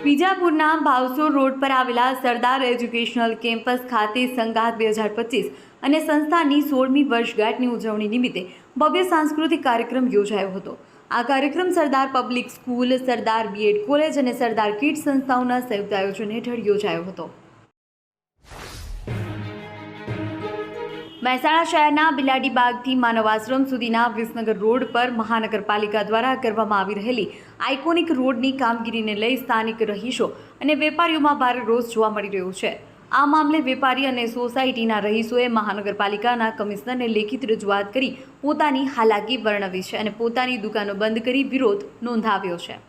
વિજાપુરના ભાવસોર road પર આવેલા સરદાર educational campus ખાતે સંગાત 2025 અને સંસ્થાની 16મી વર્ષગાંઠની ઉજવણી નિમિત્તે ભવ્ય સાંસ્કૃતિક કાર્યક્રમ યોજાયો હતો। આ કાર્યક્રમ Sardar public school, Sardar B Ed college અને સરદાર કિડ્સ સંસ્થાઓના સંયુક્ત આયોજન હેઠળ યોજાયો હતો। મહેસાણા શહેરના બિલાડીબાગથી માનવ આશ્રમ સુધીના વિસનગર રોડ પર મહાનગરપાલિકા દ્વારા કરવામાં આવી રહેલી આઇકોનિક રોડની કામગીરીને લઈ સ્થાનિક રહીશો અને વેપારીઓમાં ભારે રોષ જોવા મળી રહ્યો છે। આ મામલે વેપારી અને સોસાયટીના રહીશોએ મહાનગરપાલિકાના કમિશનરને લેખિત રજૂઆત કરી પોતાની હાલાકી વર્ણવી છે અને પોતાની દુકાનો બંધ કરી વિરોધ નોંધાવ્યો છે।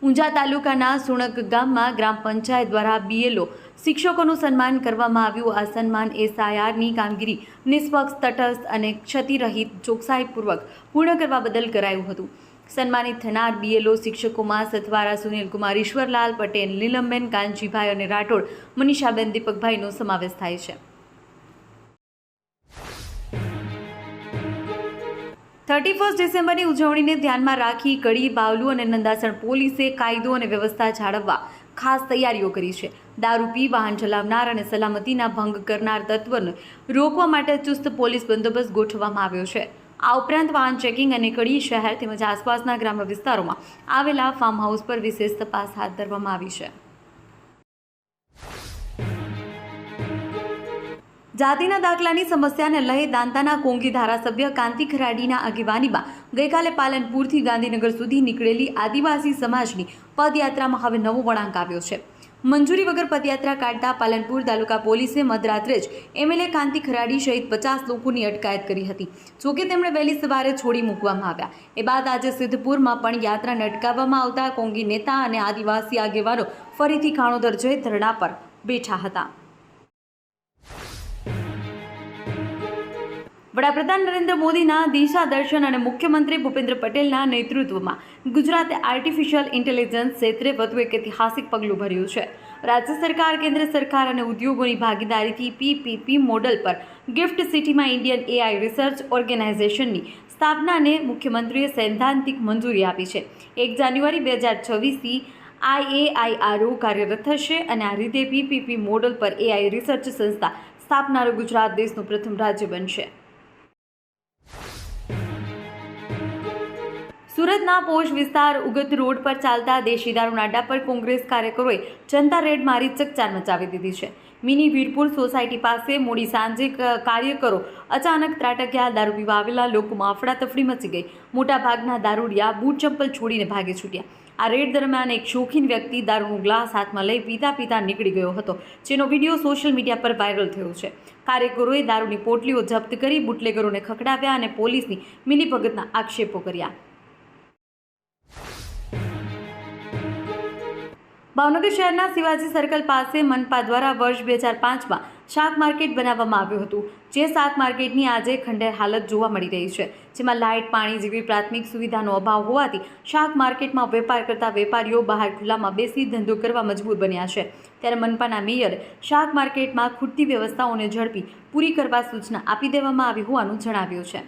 ઊંઝા તાલુકાના સુણક ગામમાં ગ્રામ પંચાયત દ્વારા બીએલઓ શિક્ષકોનું સન્માન કરવામાં આવ્યું। આ સન્માન એસઆઈઆરની કામગીરી નિષ્પક્ષ, તટસ્થ અને ક્ષતિરહિત ચોકસાઈપૂર્વક પૂર્ણ કરવા બદલ કરાયું હતું। સન્માનિત થનાર બીએલઓ શિક્ષકોમાં સથવારા સુનિલકુમાર, ઈશ્વરલાલ પટેલ, નીલમબેન કાનજીભાઈ અને રાઠોડ મનીષાબેન દીપકભાઈનો સમાવેશ થાય છે। 31 ડિસેમ્બરની ઉજવણીને ધ્યાનમાં રાખી કડી, બાવલુ અને નંદાસણ પોલીસે કાયદો અને વ્યવસ્થા જાળવવા ખાસ તૈયારીઓ કરી છે। દારૂ પી વાહન ચલાવનાર અને સલામતીના ભંગ કરનાર તત્વોને રોકવા માટે ચુસ્ત પોલીસ બંદોબસ્ત ગોઠવવામાં આવ્યો છે। આ ઉપરાંત વાહન ચેકિંગ અને કડી શહેર તેમજ આસપાસના ગ્રામ્ય વિસ્તારોમાં આવેલા ફાર્મ હાઉસ પર વિશેષ તપાસ હાથ ધરવામાં આવી છે। જાતિના દાખલાની સમસ્યાને લઈ દાંતાના કોંગી ધારાસભ્ય કાંતિ ખરાડીના આગેવાનીમાં ગઈકાલે પાલનપુરથી ગાંધીનગર સુધી નીકળેલી આદિવાસી સમાજની પદયાત્રામાં હવે નવો વળાંક આવ્યો છે। મંજૂરી વગર પદયાત્રા કાઢતા પાલનપુર તાલુકા પોલીસે મધરાત્રે જ એમએલએ કાંતિ ખરાડી સહિત 50 લોકોની અટકાયત કરી હતી। જોકે તેમણે વહેલી સવારે છોડી મૂકવામાં આવ્યા। એ બાદ આજે સિદ્ધપુરમાં પણ યાત્રાને અટકાવવામાં આવતા કોંગી નેતા અને આદિવાસી આગેવાનો ફરીથી ખાણોદર જઈ ધરણા પર બેઠા હતા। વડાપ્રધાન નરેન્દ્ર મોદીના દિશા દર્શન અને મુખ્યમંત્રી ભૂપેન્દ્ર પટેલના નેતૃત્વમાં ગુજરાતે આર્ટિફિશિયલ ઇન્ટેલિજન્સ ક્ષેત્રે વધુ એક ઐતિહાસિક પગલું ભર્યું છે। રાજ્ય સરકાર, કેન્દ્ર સરકાર અને ઉદ્યોગોની ભાગીદારીથી પીપીપી મોડલ પર ગિફ્ટ સિટીમાં ઇન્ડિયન એઆઈ રિસર્ચ ઓર્ગેનાઇઝેશનની સ્થાપનાને મુખ્યમંત્રીએ સૈદ્ધાંતિક મંજૂરી આપી છે। 1 જાન્યુઆરી 2026થી IAIRO કાર્યરત થશે અને આ રીતે પીપીપી મોડલ પર એઆઈ રિસર્ચ સંસ્થા સ્થાપનારું ગુજરાત દેશનું પ્રથમ રાજ્ય બનશે। સુરતના પોશ વિસ્તાર ઉગત રોડ પર ચાલતા દેશી દારૂના અડ્ડા પર કોંગ્રેસ કાર્યકરોએ જનતા રેડ મારી ચકચાર મચાવી દીધી છે। મિની વીરપુર સોસાયટી પાસે મોડી સાંજે કાર્યકરો અચાનક ત્રાટક્યા। દારૂ પીવા આવેલા લોકોમાં અફડાતફડી મચી ગઈ। મોટાભાગના દારૂડિયા બૂટ ચંપલ છોડીને ભાગી છૂટ્યા। આ રેડ દરમિયાન એક શોખીન વ્યક્તિ દારૂનો ગ્લાસ હાથમાં લઈ પીતા પીતા નીકળી ગયો હતો, જેનો વિડીયો સોશિયલ મીડિયા પર વાયરલ થયો છે। કાર્યકરોએ દારૂની પોટલીઓ જપ્ત કરી બુટલેગરોને ખખડાવ્યા અને પોલીસની મિલીભગતના આક્ષેપો કર્યા। ભાવનગર શહેરના શિવાજી સર્કલ પાસે મનપા દ્વારા વર્ષ 2005માં શાક માર્કેટ બનાવવામાં આવ્યું હતું, જે શાક માર્કેટની આજે ખંડેર હાલત જોવા મળી રહી છે, જેમાં લાઇટ, પાણી જેવી પ્રાથમિક સુવિધાનો અભાવ હોવાથી શાક માર્કેટમાં વેપાર કરતા વેપારીઓ બહાર ખુલ્લામાં બેસી ધંધો કરવા મજબૂર બન્યા છે। ત્યારે મનપાના મેયરે શાક માર્કેટમાં ખૂટતી વ્યવસ્થાઓને ઝડપી પૂરી કરવા સૂચના આપી દેવામાં આવી હોવાનું જણાવ્યું છે।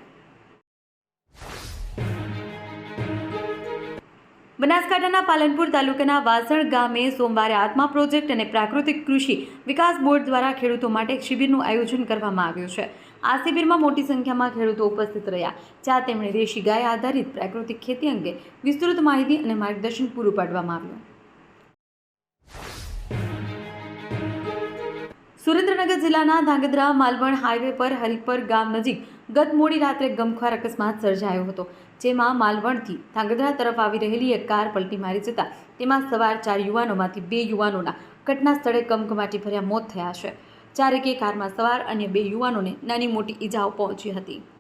બનાસકાંઠાના પાલનપુર તાલુકાના વાસણ ગામે સોમવારે આત્મા પ્રોજેક્ટ અને પ્રાકૃતિક કૃષિ વિકાસ બોર્ડ દ્વારા ખેડૂતો માટે એક શિબિરનું આયોજન કરવામાં આવ્યું છે। આ શિબિરમાં મોટી સંખ્યામાં ખેડૂતો ઉપસ્થિત રહ્યા, જ્યાં તેમણે દેશી ગાય આધારિત પ્રાકૃતિક ખેતી અંગે વિસ્તૃત માહિતી અને માર્ગદર્શન પૂરું પાડવામાં આવ્યું। સુરેન્દ્રનગર જિલ્લાના ધાંગધ્રા માલવણ હાઈવે પર હરિપર ગામ નજીક ગત મોડી રાત્રે ગમખ્વાર અકસ્માત સર્જાયો હતો, જેમાં માલવણથી ધાંગધ્રા તરફ આવી રહેલી એક કાર પલટી મારી જતા તેમાં સવાર 4 યુવાનોમાંથી 2 યુવાનોના ઘટના સ્થળે કમકમાટી ભર્યા મોત થયા છે, જ્યારે કે કારમાં સવાર અન્ય 2 યુવાનોને નાની મોટી ઈજાઓ પહોંચી હતી।